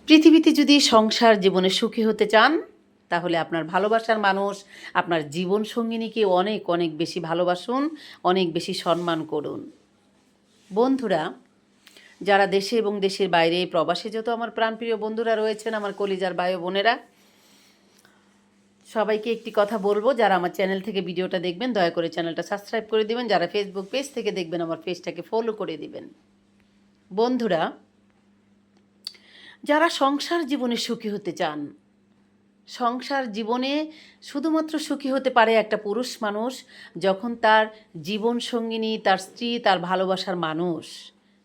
পৃথিবীতে যদি সংসার জীবনে সুখী হতে চান তাহলে আপনার ভালোবাসার মানুষ, আপনার জীবন সঙ্গিনীকে অনেক অনেক বেশি ভালোবাসুন, অনেক বেশি সম্মান করুন। বন্ধুরা, যারা দেশে এবং দেশের বাইরে প্রবাসে যত আমার প্রাণপ্রিয় বন্ধুরা রয়েছেন, আমার কলিজার ভাই ও বোনেরা, সবাইকে একটি কথা বলবো, যারা আমার চ্যানেল থেকে ভিডিওটা দেখবেন দয়া করে চ্যানেলটা সাবস্ক্রাইব করে দিবেন, যারা ফেসবুক পেজ থেকে দেখবেন আমার পেজটাকে ফলো করে দিবেন। বন্ধুরা, যারা সংসার জীবনে সুখী হতে চান, সংসার জীবনে শুধুমাত্র সুখী হতে পারে একটা পুরুষ মানুষ যখন তার জীবন সঙ্গিনী, তার স্ত্রী, তার ভালোবাসার মানুষ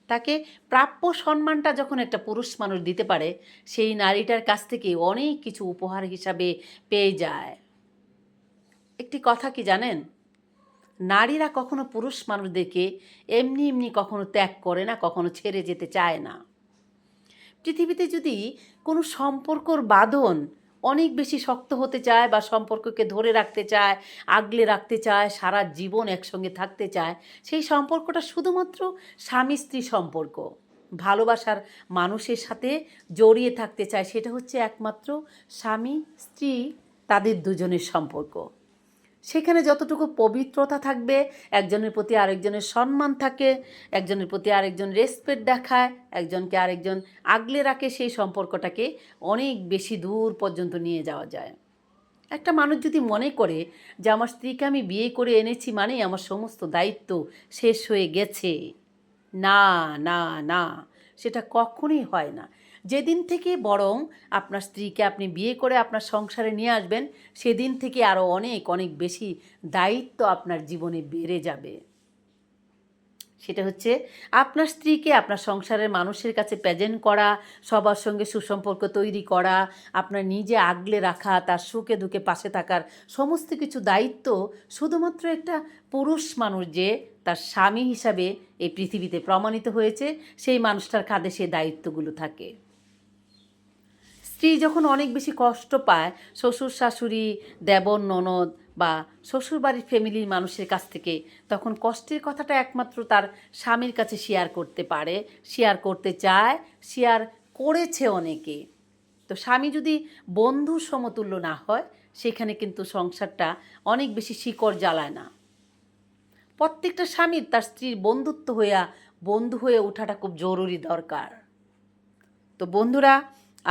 তাকে প্রাপ্য সম্মানটা যখন একটা পুরুষ মানুষ দিতে পারে, সেই নারীটার কাছ থেকে অনেক কিছু উপহার হিসাবে পেয়ে যায়। একটি কথা কি জানেন, নারীরা কখনো পুরুষ মানুষদেরকে এমনি এমনি কখনো ত্যাগ করে না, কখনো ছেড়ে যেতে চায় না। পৃথিবীতে যদি কোনো সম্পর্কর বাঁধন অনেক বেশি শক্ত হতে চায় বা সম্পর্ককে ধরে রাখতে চায়, আগলে রাখতে চায়, সারা জীবন একসঙ্গে থাকতে চায়, সেই সম্পর্কটা শুধুমাত্র স্বামী স্ত্রী সম্পর্ক। ভালোবাসার মানুষের সাথে জড়িয়ে থাকতে চায়, সেটা হচ্ছে একমাত্র স্বামী স্ত্রী, তাদের দুজনের সম্পর্ক। সেখানে যতটুকু পবিত্রতা থাকবে, একজনের প্রতি আরেকজনের সম্মান থাকে, একজনের প্রতি আরেকজন রেসপেক্ট দেখায়, একজনকে আরেকজন আগলে রাখে, সেই সম্পর্কটাকে অনেক বেশি দূর পর্যন্ত নিয়ে যাওয়া যায়। একটা মানুষ যদি মনে করে যে আমার স্ত্রীকে আমি বিয়ে করে এনেছি মানেই আমার সমস্ত দায়িত্ব শেষ হয়ে গেছে, না না না, সেটা কখনোই হয় না। যেদিন থেকে বরং আপনার স্ত্রীকে আপনি বিয়ে করে আপনার সংসারে নিয়ে আসবেন, সেদিন থেকে আরও অনেক অনেক বেশি দায়িত্ব আপনার জীবনে বেড়ে যাবে। সেটা হচ্ছে আপনার স্ত্রীকে আপনার সংসারের মানুষের কাছে প্রেজেন্ট করা, সবার সঙ্গে সুসম্পর্ক তৈরি করা, আপনার নিজে আগলে রাখা, তার সুখে দুঃখে পাশে থাকার সমস্ত কিছু দায়িত্ব শুধুমাত্র একটা পুরুষ মানুষ যে তার স্বামী হিসাবে এই পৃথিবীতে প্রমাণিত হয়েছে, সেই মানুষটার কাঁধে সেই দায়িত্বগুলো থাকে। স্ত্রী যখন অনেক বেশি কষ্ট পায় শ্বশুর শাশুড়ি, দেবর ননদ বা শ্বশুরবাড়ির ফ্যামিলির মানুষের কাছ থেকে, তখন কষ্টের কথাটা একমাত্র তার স্বামীর কাছে শেয়ার করতে পারে, শেয়ার করতে চায়, শেয়ার করেছে অনেকে। তো স্বামী যদি বন্ধুর সমতুল্য না হয়, সেখানে কিন্তু সংসারটা অনেক বেশি শিকড় জ্বালায় না। প্রত্যেকটা স্বামীর তার স্ত্রীর বন্ধু হয়ে ওঠাটা খুব জরুরি দরকার। তো বন্ধুরা,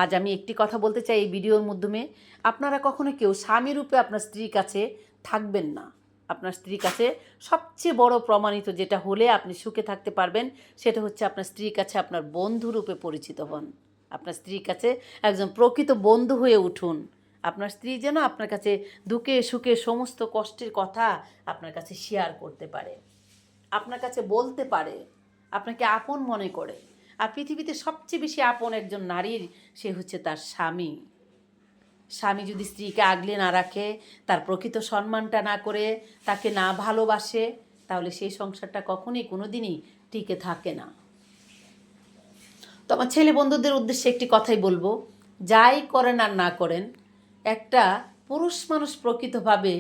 আজ আমি একটি কথা বলতে চাই এই ভিডিওর মাধ্যমে, আপনারা কখনো কেউ স্বামী রূপে আপনার স্ত্রীর কাছে থাকবেন না। আপনার স্ত্রীর কাছে সবচেয়ে বড় প্রমাণিত যেটা হলে আপনি সুখে থাকতে পারবেন, সেটা হচ্ছে আপনার স্ত্রীর কাছে আপনার বন্ধু রূপে পরিচিত হন। আপনার স্ত্রীর কাছে একজন প্রকৃত বন্ধু হয়ে উঠুন। আপনার স্ত্রী যেন আপনার কাছে দুঃখে সুখে সমস্ত কষ্টের কথা আপনার কাছে শেয়ার করতে পারে, আপনার কাছে বলতে পারে, আপনাকে আপন মনে করে। আর পৃথিবীতে সবচেয়ে বেশি আপন একজন নারীর, সে হচ্ছে তার স্বামী। স্বামী যদি স্ত্রীকে আগলে না রাখে, তার প্রকৃত সম্মানটা না করে, তাকে না ভালোবাসে, তাহলে সেই সংসারটা কখনোই কোনো দিনই টিকে থাকে না। তো আমার ছেলে বন্ধুদের উদ্দেশ্যে একটি কথাই বলবো, যাই করেন আর না করেন, একটা পুরুষ মানুষ প্রকৃতভাবে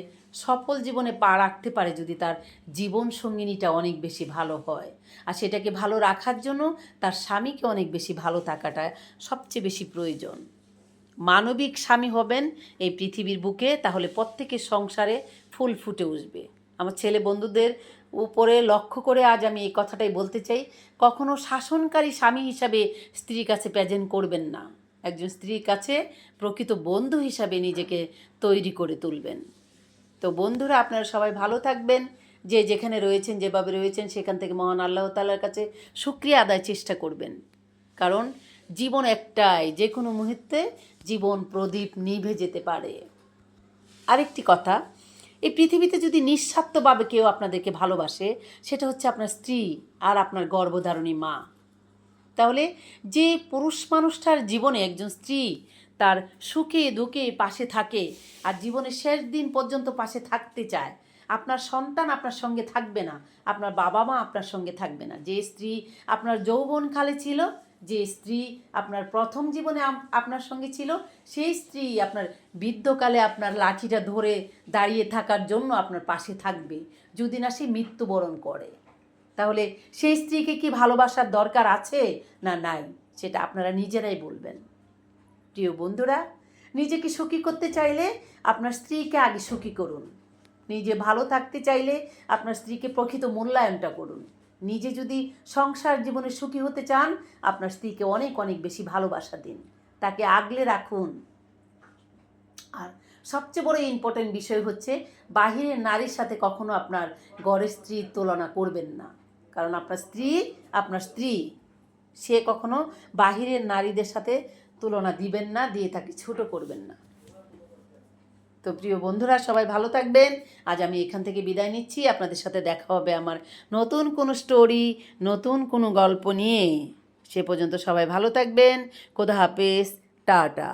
সফল জীবনে পা রাখতে পারে যদি তার জীবন সঙ্গিনীটা অনেক বেশি ভালো হয়। আর সেটাকে ভালো রাখার জন্য তার স্বামীকে অনেক বেশি ভালো থাকাটা সবচেয়ে বেশি প্রয়োজন। মানবিক স্বামী হবেন এই পৃথিবীর বুকে, তাহলে প্রত্যেকের সংসারে ফুল ফুটে উঠবে। আমার ছেলে বন্ধুদের উপরে লক্ষ্য করে আজ আমি এই কথাটাই বলতে চাই, কখনো শাসনকারী স্বামী হিসাবে স্ত্রীর কাছে প্রেজেন্ট করবেন না। একজন স্ত্রীর কাছে প্রকৃত বন্ধু হিসাবে নিজেকে তৈরি করে তুলবেন। তো বন্ধুরা, আপনারা সবাই ভালো থাকবেন, যে যেখানে রয়েছেন, যেভাবে রয়েছেন, সেখান থেকে মহান আল্লাহ তাআলার কাছে শুকরিয়া আদায় চেষ্টা করবেন। কারণ জীবন একটাই, যে কোনো মুহূর্তে জীবন প্রদীপ নিভে যেতে পারে। আরেকটি কথা, এই পৃথিবীতে যদি নিঃস্বার্থভাবে কেউ আপনাদেরকে ভালোবাসে, সেটা হচ্ছে আপনার স্ত্রী আর আপনার গর্ভধারিণী মা। তাহলে যে পুরুষ মানুষটার জীবনে একজন স্ত্রী তার সুখে দুঃখে পাশে থাকে আর জীবনের শেষ দিন পর্যন্ত পাশে থাকতে চায়, আপনার সন্তান আপনার সঙ্গে থাকবে না, আপনার বাবা মা আপনার সঙ্গে থাকবে না। যে স্ত্রী আপনার যৌবনকালে ছিল, যে স্ত্রী আপনার প্রথম জীবনে আপনার সঙ্গে ছিল, সেই স্ত্রী আপনার বৃদ্ধকালে আপনার লাঠিটা ধরে দাঁড়িয়ে থাকার জন্য আপনার পাশে থাকবে, যদি না সে মৃত্যুবরণ করে। তাহলে সেই স্ত্রীকে কি ভালোবাসার দরকার আছে না নাই, সেটা আপনারা নিজেরাই বলবেন। প্রিয় বন্ধুরা, নিজেকে সুখী করতে চাইলে আপনার স্ত্রীকে আগে সুখী করুন। নিজে ভালো থাকতে চাইলে আপনার স্ত্রীকে প্রকৃত মূল্যায়নটা করুন। নিজে যদি সংসার জীবনে সুখী হতে চান, আপনার স্ত্রীকে অনেক অনেক বেশি ভালোবাসা দিন, তাকে আগলে রাখুন। আর সবচেয়ে বড় ইম্পর্টেন্ট বিষয় হচ্ছে, বাহিরের নারীর সাথে কখনো আপনার ঘরের স্ত্রীর তুলনা করবেন না। কারণ আপনার স্ত্রী, সে কখনো বাহিরের নারীদের সাথে তুলনা দিবেন না, দিয়ে তাকে ছোট করবেন না। তো প্রিয় বন্ধুরা, সবাই ভালো থাকবেন। আজ আমি এখান থেকে বিদায় নিচ্ছি। আপনাদের সাথে দেখা হবে আমার নতুন কোনো স্টোরি, নতুন কোনো গল্প নিয়ে। সে পর্যন্ত সবাই ভালো থাকবেন। খোদা হাফেজ, টাটা।